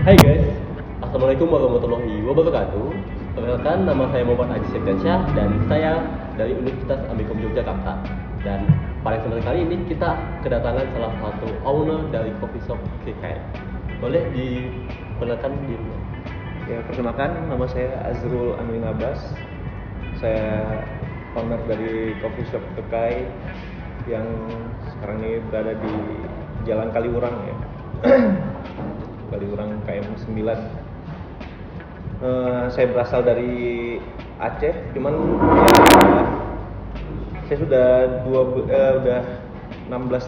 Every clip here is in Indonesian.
Hai guys, Assalamualaikum warahmatullahi wabarakatuh. Perkenalkan, nama saya Muhammad Aziz Septiansyah dan saya dari Universitas Amikom Yogyakarta. Dan pada kesempatan kali ini kita kedatangan salah satu owner dari coffee shop KK. Boleh diperkenalkan diri? Ya, perkenalkan, nama saya Azrul Amin Abbas. Saya owner dari coffee shop Kekai yang sekarang ini berada di Jalan Kaliurang ya. Kaliurang KM 9. Saya berasal dari Aceh, cuman ya, saya sudah 16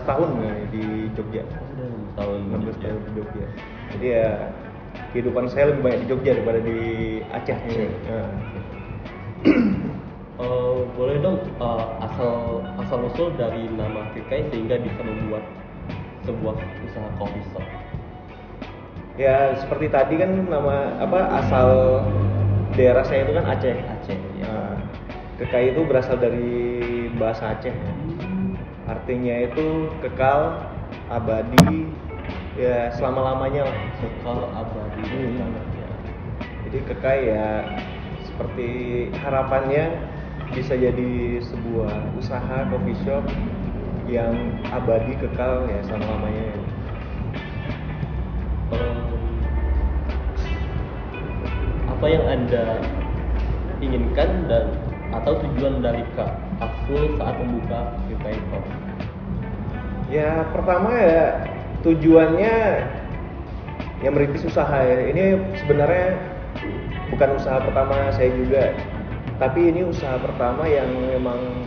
tahun ya, di Jogja. 16 tahun di Jogja. Jadi ya kehidupan saya lebih banyak di Jogja daripada di Aceh. Boleh dong asal usul dari nama KK sehingga bisa membuat sebuah usaha coffee shop. Ya seperti tadi kan asal daerah saya itu kan Aceh. Ya. Kekai itu berasal dari bahasa Aceh. Artinya itu kekal, abadi, ya selama-lamanya lah. Kekal abadi. Jadi Kekai ya seperti harapannya bisa jadi sebuah usaha coffee shop yang abadi, kekal ya selama-lamanya. Apa yang Anda inginkan dan atau tujuan dari Kak Afrul saat membuka KK Coffee? Ya pertama ya tujuannya yang merintis usaha ya. Ini sebenarnya bukan usaha pertama saya juga, tapi ini usaha pertama yang memang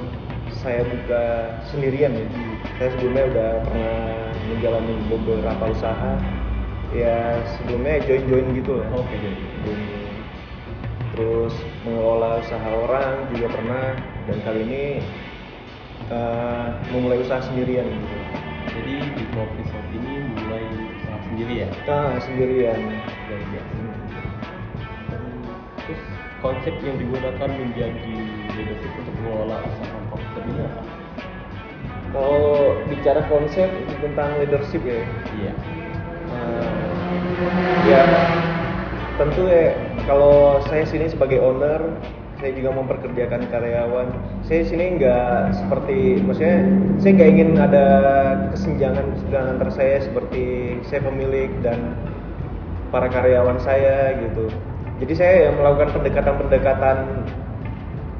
saya buka sendirian ya. Saya sebelumnya udah pernah menjalani beberapa usaha. Ya sebelumnya join gitu lah. Oke. Terus mengelola usaha orang juga pernah, dan kali ini memulai usaha sendirian gitu. Jadi di coffee shop ini mulai usaha sendiri ya? Sendirian. Dari biasa. Terus konsep yang digunakan menjadi leadership untuk mengelola usaha coffee shop ini apa? Kalau bicara konsep tentang leadership ya, Iya. Ya tentu ya kalau saya sini sebagai owner, saya juga memperkerjakan karyawan. Saya sini nggak seperti, maksudnya saya nggak ingin ada kesenjangan antara saya seperti saya pemilik dan para karyawan saya gitu. Jadi saya yang melakukan pendekatan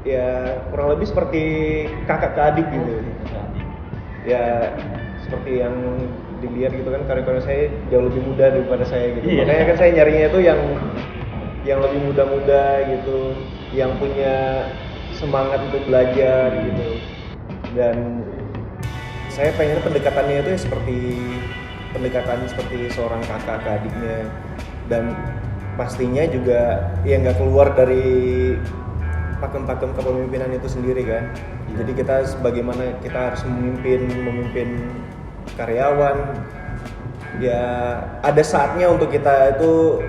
ya kurang lebih seperti kakak ke adik gitu. Ya seperti yang dilihat gitu kan, karyawan saya jauh lebih muda daripada saya gitu. Iya. Makanya kan saya nyarinya itu yang lebih muda-muda gitu, yang punya semangat untuk belajar gitu. Dan saya pengen pendekatannya itu ya pendekatan seperti seorang kakak ke adiknya, dan pastinya juga ya nggak keluar dari pakem-pakem kepemimpinan itu sendiri kan. Jadi kita sebagaimana kita harus memimpin karyawan, ya ada saatnya untuk kita itu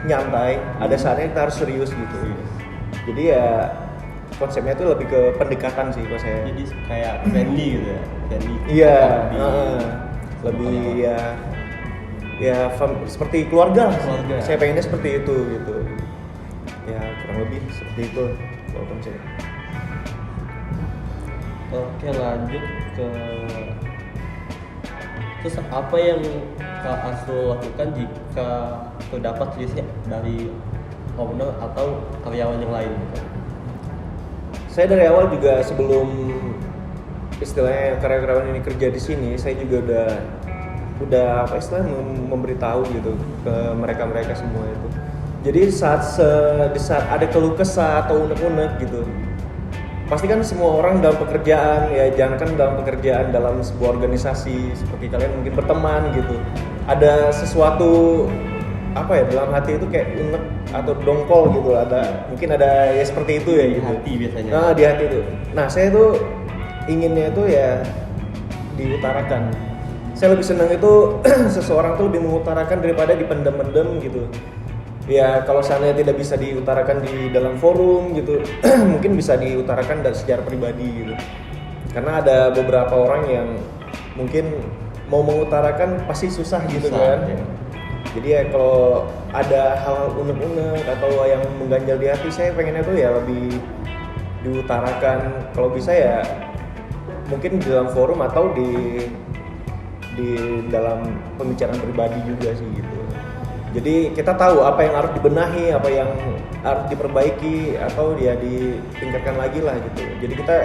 nyantai, ada saatnya kita harus serius gitu. Jadi ya konsepnya itu lebih ke pendekatan sih kalau saya. Jadi kayak friendly gitu ya? Friendly. Iya, lebih seperti keluarga. Saya pengennya seperti itu gitu. Ya kurang lebih seperti itu kalau konsep. Oke, lanjut ke terus apa yang Kak Asrul lakukan jika terdapat selisih dari owner atau karyawan yang lain gitu? Saya dari awal juga sebelum istilahnya karyawan ini kerja di sini, saya juga udah memberitahu gitu ke mereka semua itu. Jadi di saat ada keluh kesah atau unek-unek gitu, pasti kan semua orang dalam pekerjaan ya, jangankan dalam pekerjaan, dalam sebuah organisasi seperti kalian mungkin berteman gitu, ada sesuatu dalam hati itu kayak unek atau dongkol gitu, mungkin ada ya seperti itu ya di gitu. Hati biasanya. Di hati itu. Nah saya tuh inginnya itu ya diutarakan. Saya lebih senang itu seseorang tuh lebih mengutarakan daripada dipendam-pendam gitu. Ya kalau seandainya tidak bisa diutarakan di dalam forum gitu, mungkin bisa diutarakan secara pribadi gitu. Karena ada beberapa orang yang mungkin mau mengutarakan pasti susah gitu kan. Ya. Jadi ya kalau ada hal unek-unek atau yang mengganjal di hati, saya pengennya tuh ya lebih diutarakan. Kalau bisa ya mungkin di dalam forum atau di dalam pembicaraan pribadi juga sih gitu. Jadi kita tahu apa yang harus dibenahi, apa yang harus diperbaiki atau ya ditingkatkan lagi lah gitu. Jadi kita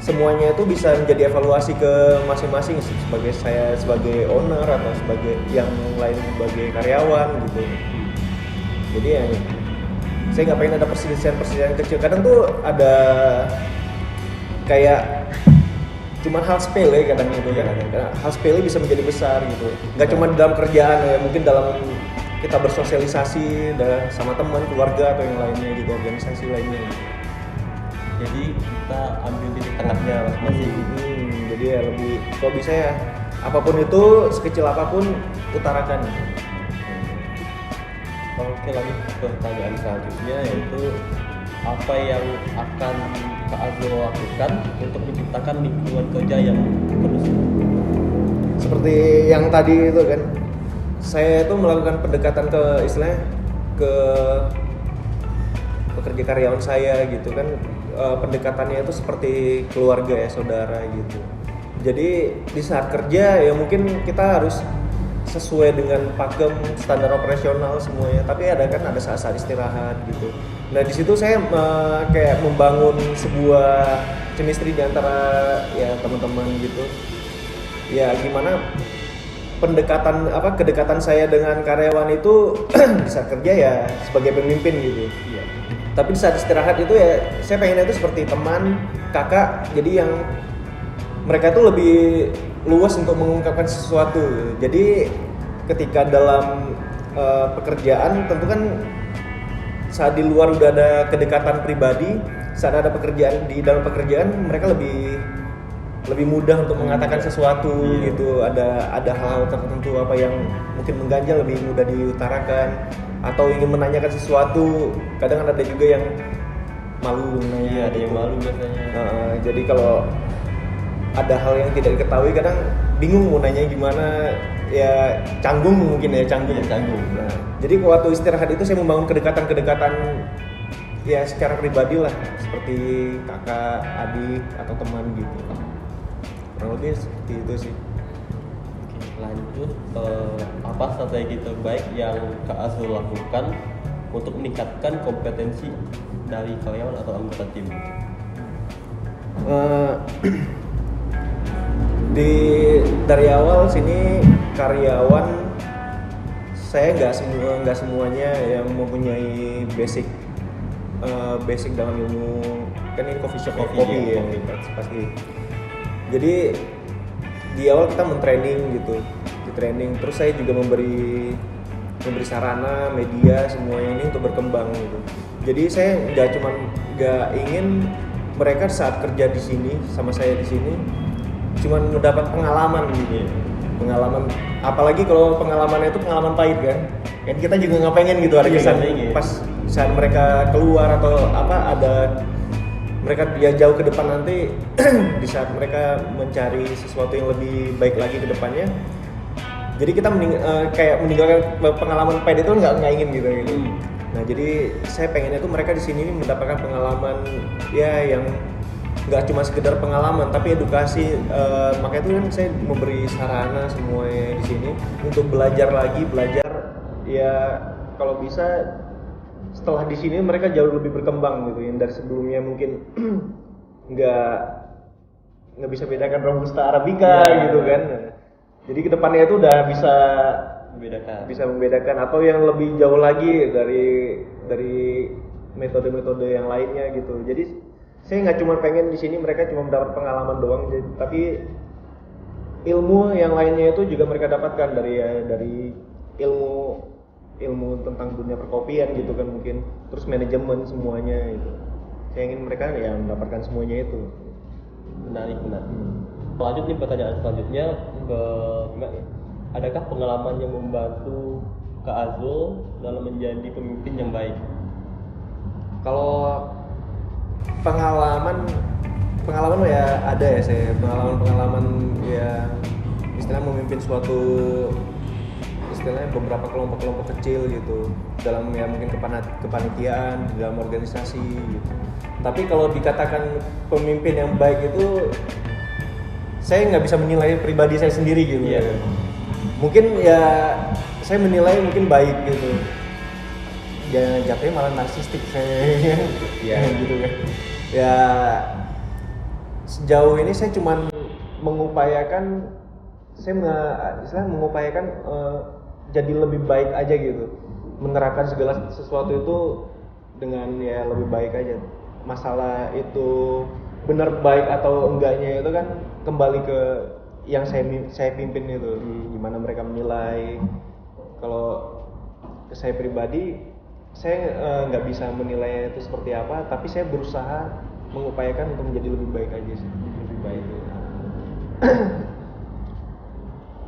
semuanya itu bisa menjadi evaluasi ke masing-masing, sebagai saya sebagai owner atau sebagai yang lain sebagai karyawan gitu. Jadi ya saya nggak pengen ada perselisihan kecil. Kadang tuh ada kayak cuman hal sepele kadang gitu kan. Hal sepele bisa menjadi besar gitu. Nggak cuma dalam kerjaan ya, mungkin dalam kita bersosialisasi sama teman, keluarga atau yang lainnya gitu, organisasi lainnya gitu. Jadi kita ambil titik tengahnya masing-masing. Jadi ya lebih, kalau bisa ya apapun itu, sekecil apapun utarakan. Oke, lanjut ke pertanyaan selanjutnya, yaitu apa yang akan Kak Azul lakukan untuk menciptakan lingkungan kerja yang kondusif? Seperti yang tadi itu kan, saya itu melakukan pendekatan ke istilahnya ke pekerja karyawan saya gitu kan. Pendekatannya itu seperti keluarga ya, saudara gitu. Jadi di saat kerja ya mungkin kita harus sesuai dengan pakem standar operasional semuanya, tapi ada saat-saat istirahat gitu. Nah di situ saya kayak membangun sebuah chemistry di antara ya teman-teman gitu. Ya gimana kedekatan saya dengan karyawan itu di saat kerja ya sebagai pemimpin gitu. Iya. Tapi di saat istirahat itu ya saya pengennya itu seperti teman, kakak. Jadi yang mereka tuh lebih luas untuk mengungkapkan sesuatu gitu. Jadi ketika dalam pekerjaan tentu kan saat di luar udah ada kedekatan pribadi, saat ada pekerjaan di dalam pekerjaan mereka lebih mudah untuk mengatakan sesuatu gitu. Ada hal-hal tertentu apa yang mungkin mengganjal lebih mudah diutarakan, atau ingin menanyakan sesuatu. Kadang ada juga yang malu nanya. Iya, ada yang malu biasanya. Jadi kalau ada hal yang tidak diketahui kadang bingung mau nanya gimana, ya canggung mungkin ya, canggung. Nah, jadi waktu istirahat itu saya membangun kedekatan ya secara pribadi lah, seperti kakak, adik atau teman gitu. Kurang lebih seperti itu sih. Lanjut, apa strategi terbaik yang Kak Azul lakukan untuk meningkatkan kompetensi dari karyawan atau anggota tim? Dari awal sini karyawan saya nggak semuanya yang mempunyai basic dalam ilmu, kan ini coffee shop kopi ya, pasti. Jadi di awal kita men-training gitu, terus saya juga memberi sarana, media, semuanya ini untuk berkembang gitu. Jadi saya nggak ingin mereka saat kerja di sini sama saya di sini cuman mendapat pengalaman gitu. Pengalaman, apalagi kalau pengalamannya itu pengalaman pahit kan kita juga nggak pengen gitu ada kesan pas saat mereka keluar atau ada mereka dia jauh ke depan nanti di saat mereka mencari sesuatu yang lebih baik lagi ke depannya. Jadi kita kayak meninggalkan pengalaman pahit itu nggak ingin gitu. Nah jadi saya pengennya tuh mereka di sini mendapatkan pengalaman ya yang nggak cuma sekedar pengalaman tapi edukasi. Makanya itu kan saya memberi sarana semuanya di sini untuk belajar ya kalau bisa setelah di sini mereka jauh lebih berkembang gitu, yang dari sebelumnya mungkin nggak bisa bedakan robusta arabica gitu kan. Jadi kedepannya itu udah bisa membedakan atau yang lebih jauh lagi dari metode-metode yang lainnya gitu. Jadi saya nggak cuma pengen di sini mereka cuma mendapat pengalaman doang, tapi ilmu yang lainnya itu juga mereka dapatkan dari ilmu tentang dunia perkopian gitu kan mungkin, terus manajemen semuanya itu. Saya ingin mereka ya mendapatkan semuanya itu. Menarik. Lanjut nih pertanyaan selanjutnya ke Mbak. Adakah pengalaman yang membantu Kak Azul dalam menjadi pemimpin yang baik? Kalau pengalaman ya ada ya, saya pengalaman ya istilah memimpin suatu istilahnya beberapa kelompok-kelompok kecil gitu dalam ya mungkin kepanitiaan di dalam organisasi gitu. Tapi kalau dikatakan pemimpin yang baik itu saya nggak bisa menilai pribadi saya sendiri gitu. Iya. Mungkin ya saya menilai mungkin baik gitu. Ya jatuhnya malah narsistik saya. Iya. Gitu kan. Ya sejauh ini saya cuman mengupayakan jadi lebih baik aja gitu, menerapkan segala sesuatu itu dengan ya lebih baik aja. Masalah itu benar baik atau enggaknya itu kan kembali ke yang saya pimpin itu, gimana mereka menilai. Kalau saya pribadi saya nggak bisa menilai itu seperti apa, tapi saya berusaha mengupayakan untuk menjadi lebih baik aja sih, lebih baik.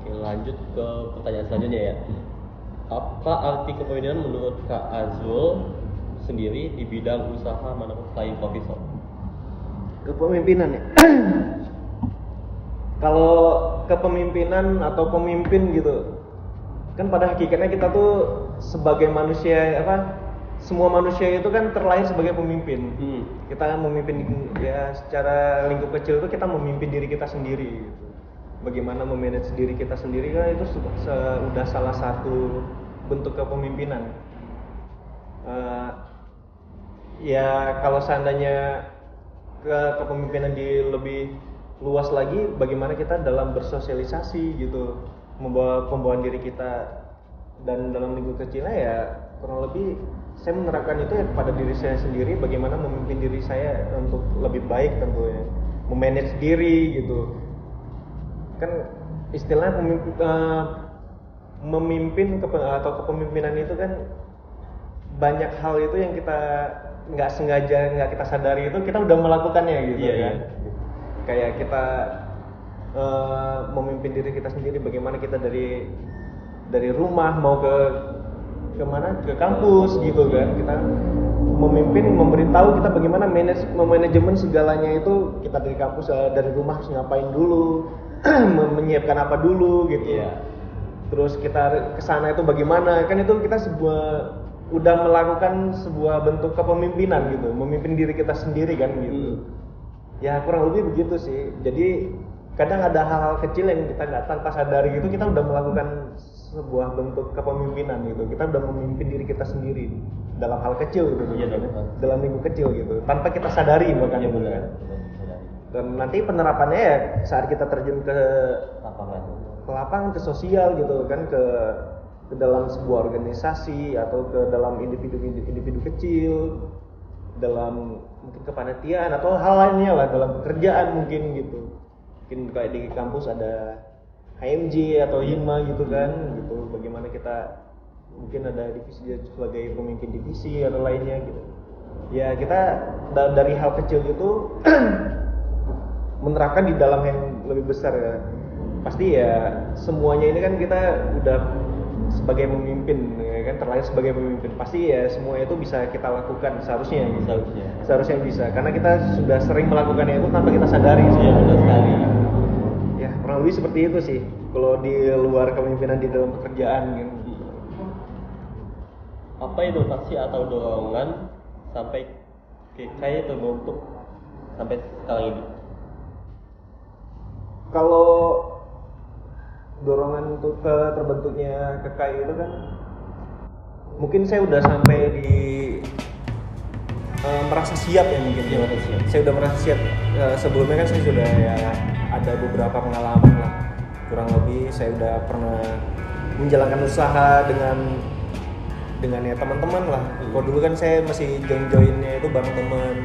Oke, lanjut ke pertanyaan selanjutnya ya. Apa arti kepemimpinan menurut Kak Azul sendiri di bidang usaha manapun selain profesor? Kepemimpinan ya. Kalau kepemimpinan atau pemimpin gitu, kan pada hakikatnya kita tuh sebagai manusia semua manusia itu kan terlahir sebagai pemimpin. Kita memimpin ya secara lingkup kecil itu kita memimpin diri kita sendiri gitu. Bagaimana memanage diri kita sendiri kan itu sudah salah satu bentuk kepemimpinan. Ya kalau seandainya kepemimpinan di lebih luas lagi, bagaimana kita dalam bersosialisasi gitu, pembawaan diri kita, dan dalam lingkup kecilnya ya kurang lebih saya menerapkan itu ya kepada diri saya sendiri, bagaimana memimpin diri saya untuk lebih baik tentunya, memanage diri gitu. Kan istilahnya memimpin atau kepemimpinan itu kan banyak hal itu yang kita nggak sengaja, nggak kita sadari itu kita udah melakukannya gitu. Iya. Kayak kita memimpin diri kita sendiri, bagaimana kita dari rumah mau ke kampus gitu kan, kita memimpin, memberitahu kita bagaimana manajemen segalanya itu, kita dari kampus dari rumah harus ngapain dulu, menyiapkan apa dulu gitu. Terus kita kesana itu bagaimana, kan itu kita udah melakukan sebuah bentuk kepemimpinan gitu, memimpin diri kita sendiri kan gitu. Ya kurang lebih begitu sih. Jadi kadang ada hal-hal kecil yang kita nggak tanpa sadari gitu, kita udah melakukan sebuah bentuk kepemimpinan gitu. Kita udah memimpin diri kita sendiri dalam hal kecil gitu, dalam lingkup kecil gitu, tanpa kita sadari bahkan. Benar. Dan nanti penerapannya ya saat kita terjun ke lapangan, ke sosial gitu kan, ke dalam sebuah organisasi atau ke dalam individu kecil, dalam mungkin kepanitiaan atau hal lainnya lah, dalam pekerjaan mungkin gitu. Mungkin kayak di kampus ada HMJ atau HIMA gitu kan gitu, bagaimana kita mungkin ada divisi sebagai pemimpin divisi atau lainnya gitu. Ya kita dari hal kecil itu menerapkan di dalam yang lebih besar ya. Pasti ya semuanya ini kan kita udah sebagai pemimpin ya kan, terlahir sebagai pemimpin, pasti ya semua itu bisa kita lakukan seharusnya bisa, karena kita sudah sering melakukannya itu tanpa kita sadari. Benar sekali. Ya kurang lebih seperti itu sih kalau di luar kepemimpinan di dalam pekerjaan gitu. Apa inovasi atau dorongan sampai kayak terbentuk sampai sekarang ini? Kalau dorongan untuk terbentuknya KKI itu kan mungkin saya udah sampai di merasa siap ya mungkin. Saya udah merasa siap. Sebelumnya kan saya sudah ya ada beberapa pengalaman lah, kurang lebih saya udah pernah menjalankan usaha dengan ya teman-teman lah. Kalau dulu kan saya masih join-joinnya itu bareng teman,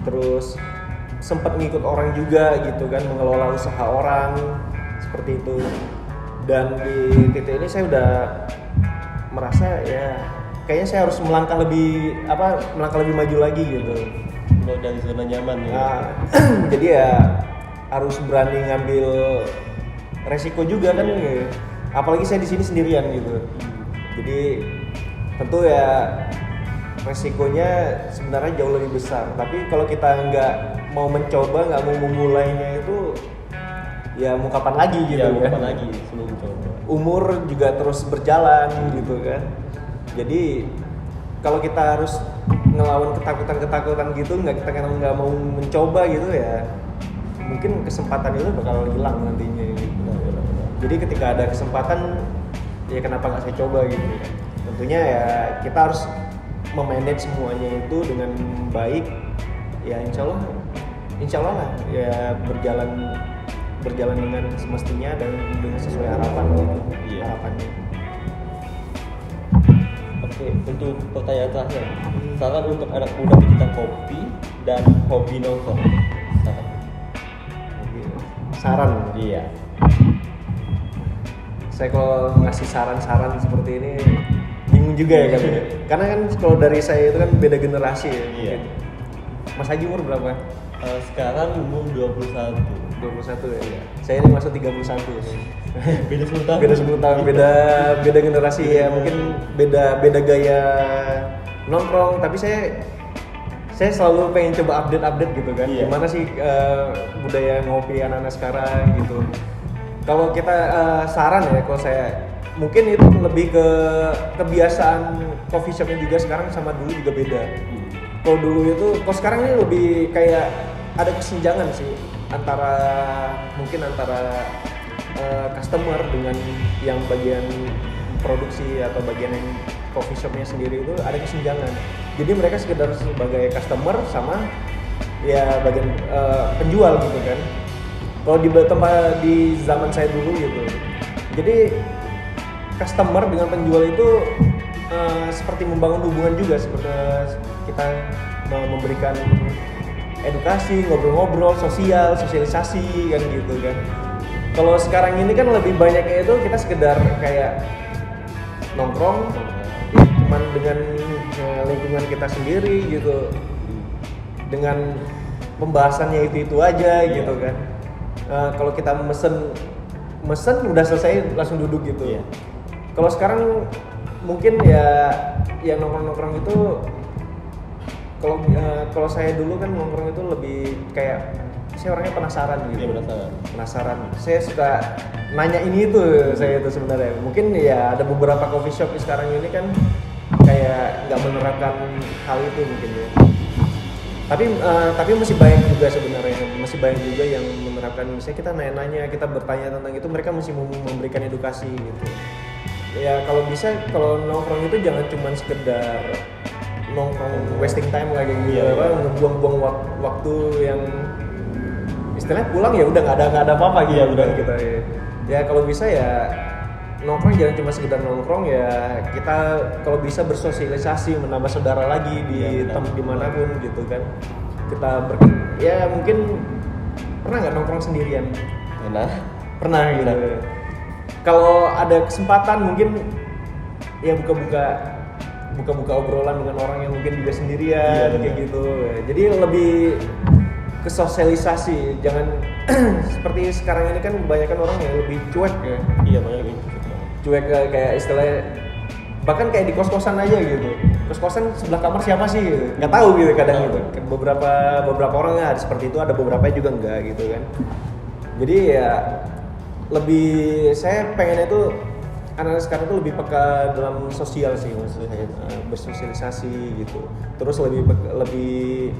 terus sempat ngikut orang juga gitu kan, mengelola usaha orang seperti itu. Dan di titik ini saya udah merasa ya kayaknya saya harus melangkah lebih maju lagi gitu. Kalau dari zona nyaman ya. Nah, jadi ya harus berani ngambil resiko juga kan gitu. Apalagi saya di sini sendirian gitu. Jadi tentu ya resikonya sebenarnya jauh lebih besar. Tapi kalau kita nggak mau mencoba, nggak mau memulainya itu ya mau kapan lagi gitu. Ya, mau kapan lagi sebelum mencoba. umur juga terus berjalan gitu kan. Jadi kalau kita harus ngelawan ketakutan gitu, nggak mau mencoba gitu ya, mungkin kesempatan itu bakal hilang nantinya gitu. Jadi ketika ada kesempatan, ya kenapa nggak saya coba gitu ya. Tentunya ya kita harus memanage semuanya itu dengan baik. Ya insya Allah lah ya berjalan dengan semestinya dan dengan sesuai harapan gitu. Iya. Harapannya. Oke, untuk pertanyaan terakhir, saran untuk anak muda pecinta kopi dan hobi nongkrong. Saran. Iya. Saya kalau ngasih saran-saran seperti ini bingung juga ya kan. Karena kan kalau dari saya itu kan beda generasi ya. Iya. Mas Haji umur berapa? Sekarang umur 21. 21 ya. Iya. Saya ini masuk 31. Beda 10 tahun. Beda 10 tahun, beda generasi ya. Mungkin beda gaya nongkrong, tapi saya selalu pengen coba update gitu kan. Iya. Gimana sih budaya ngopi anak-anak sekarang gitu. Kalau kita saran ya, kalau saya mungkin itu lebih ke kebiasaan coffee shopnya juga sekarang sama dulu juga beda. Kalau dulu itu, kalau sekarang ini lebih kayak ada kesenjangan sih antara customer dengan yang bagian produksi atau bagian yang coffee shopnya sendiri itu ada kesenjangan. Jadi mereka sekedar sebagai customer sama ya bagian penjual gitu kan. Kalau di tempat di zaman saya dulu gitu, jadi customer dengan penjual itu seperti membangun hubungan juga, seperti kita memberikan edukasi, ngobrol-ngobrol, sosialisasi kan gitu kan. Kalau sekarang ini kan lebih banyaknya itu kita sekedar kayak nongkrong, ya cuman dengan lingkungan kita sendiri gitu, dengan pembahasannya itu aja gitu kan. Kalau kita mesen udah selesai langsung duduk gitu. Iya. Kalau sekarang mungkin ya yang nongkrong itu kalau saya dulu kan nongkrong itu lebih kayak saya orangnya penasaran gitu. Iya, penasaran. Saya suka nanya ini itu saya itu sebenarnya. Mungkin ya ada beberapa coffee shop sekarang ini kan kayak nggak menerapkan hal itu mungkin ya. Tapi masih banyak juga sebenarnya, masih banyak juga yang menerapkan. Misalnya kita nanya-nanya, kita bertanya tentang itu, mereka masih memberikan edukasi gitu. Ya kalau bisa, kalau nongkrong itu jangan cuma sekedar nongkrong wasting time kayak gitu, ngebuang-buang waktu yang istilahnya pulang ya udah nggak ada apa-apa gitu. Iya, benar. Kita ya kalau bisa ya nongkrong jangan cuma sekedar nongkrong, ya kita kalau bisa bersosialisasi, menambah saudara lagi di tempat dimanapun gitu kan. Kita ya mungkin pernah nggak nongkrong sendirian? Pernah gitu. Kalau ada kesempatan mungkin ya buka obrolan dengan orang yang mungkin juga sendirian kayak gitu. Jadi lebih ke sosialisasi, jangan seperti sekarang ini kan kebanyakan orang yang lebih cuek ya. Iya, banyak gitu. Cuek kayak istilahnya bahkan kayak di kos-kosan aja gitu. Kos-kosan sebelah kamar siapa sih gitu. Nggak tahu gitu kadang gitu. Beberapa orang ada seperti itu, ada beberapa juga enggak gitu kan. Jadi ya lebih saya pengen itu anak-anak sekarang tuh lebih peka dalam sosial sih maksudnya, bersosialisasi gitu. Terus lebih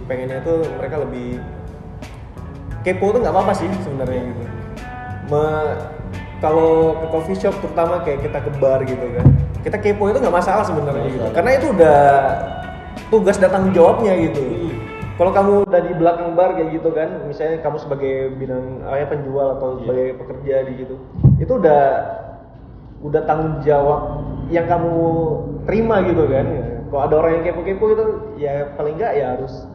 pengennya tuh mereka lebih kepo tuh nggak apa-apa sih sebenarnya gitu. Kalau ke coffee shop terutama kayak kita ke bar gitu kan, kita kepo itu nggak masalah sebenarnya gitu. Karena itu udah tugas dan tanggung jawabnya gitu. Kalau kamu udah di belakang bar kayak gitu kan, misalnya kamu sebagai penjual atau sebagai pekerja di gitu, itu udah tanggung jawab yang kamu terima gitu kan. Kalau ada orang yang kepo-kepo itu ya paling nggak ya harus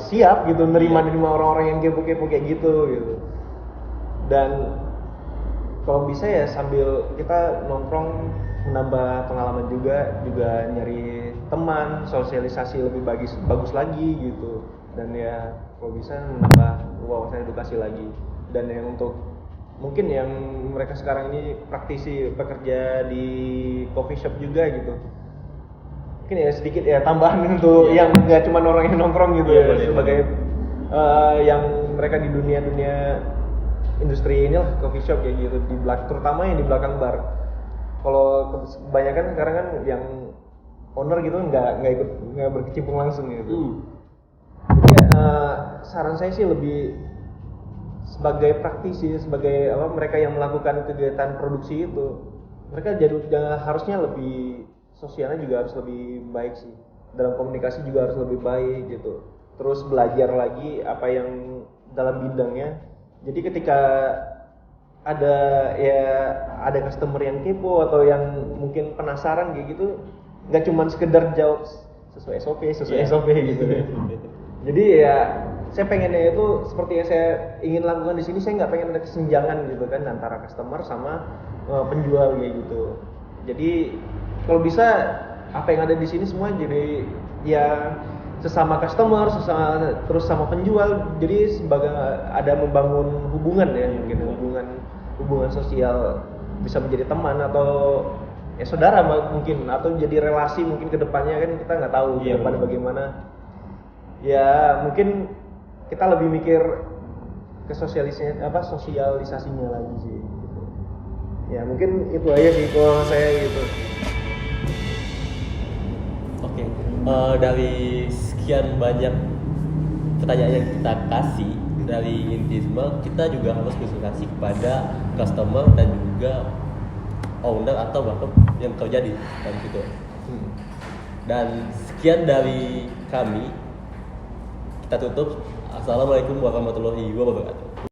siap gitu nerima orang-orang yang kepo-kepo kayak gitu. Dan kalau bisa ya sambil kita nongkrong menambah pengalaman juga nyari teman, sosialisasi lebih bagus lagi gitu. Dan ya kalau bisa menambah wawasan edukasi lagi. Dan yang untuk mungkin yang mereka sekarang ini praktisi bekerja di coffee shop juga gitu, mungkin ya sedikit ya tambahan untuk yang nggak cuma orang yang nongkrong gitu sebagai yang mereka di dunia industri inilah coffee shop kayak gitu di belakang, terutama yang di belakang bar. Kalau kebanyakan sekarang kan yang owner gitu nggak berkecimpung langsung gitu. Jadi saran saya sih lebih sebagai praktisi, sebagai mereka yang melakukan kegiatan produksi itu, mereka harusnya lebih sosialnya juga harus lebih baik sih, dalam komunikasi juga harus lebih baik gitu. Terus belajar lagi apa yang dalam bidangnya. Jadi ketika ada customer yang kepo atau yang mungkin penasaran kayak gitu, nggak cuma sekedar jawab sesuai SOP gitu. Jadi ya saya pengennya itu seperti yang saya ingin lakukan di sini, saya nggak pengen ada kesenjangan gitu kan antara customer sama penjual kayak gitu. Jadi kalau bisa apa yang ada di sini semua jadi ya sesama customer, terus sama penjual, jadi sebagai ada membangun hubungan ya, mungkin hubungan sosial, bisa menjadi teman atau ya saudara mungkin, atau jadi relasi mungkin kedepannya kan kita nggak tahu kedepannya bagaimana. Ya mungkin kita lebih mikir ke sosialisasinya lagi sih gitu. Ya mungkin itu aja sih kalau saya gitu. Oke, dari sekian banyak pertanyaan yang kita kasih dari intisme, kita juga harus konsultasi kepada customer dan juga owner atau bahkan yang kerja di dalam situ. Dan sekian dari kami, kita tutup. Assalamualaikum warahmatullahi wabarakatuh.